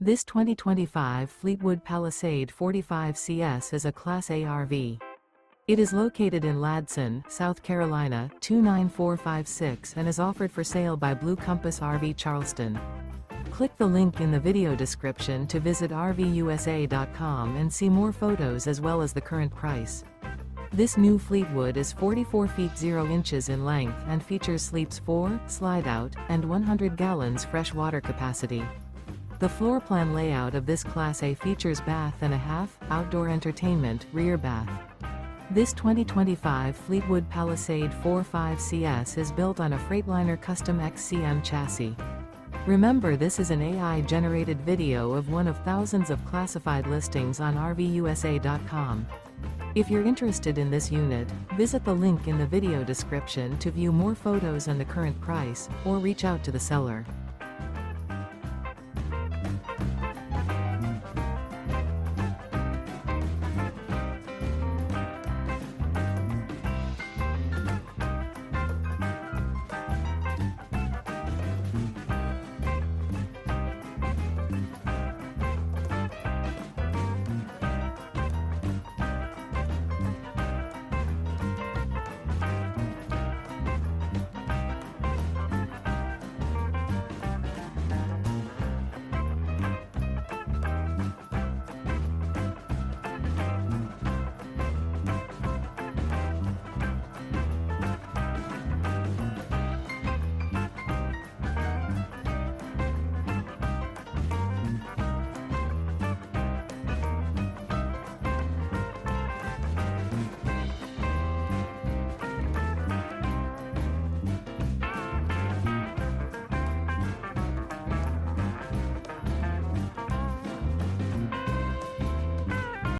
This 2025 Fleetwood Palisade 45CS is a Class A RV. It is located in Ladson, South Carolina, 29456 and is offered for sale by Blue Compass RV Charleston. Click the link in the video description to visit RVUSA.com and see more photos as well as the current price. This new Fleetwood is 44 feet 0 inches in length and features sleeps 4, Slideout, and 100 gallons fresh water capacity. The floor plan layout of this Class A features bath and a half, outdoor entertainment, rear bath. This 2025 Fleetwood Palisade 45CS is built on a Freightliner Custom XCM chassis. Remember, this is an AI-generated video of one of thousands of classified listings on RVUSA.com. If you're interested in this unit, visit the link in the video description to view more photos and the current price, or reach out to the seller.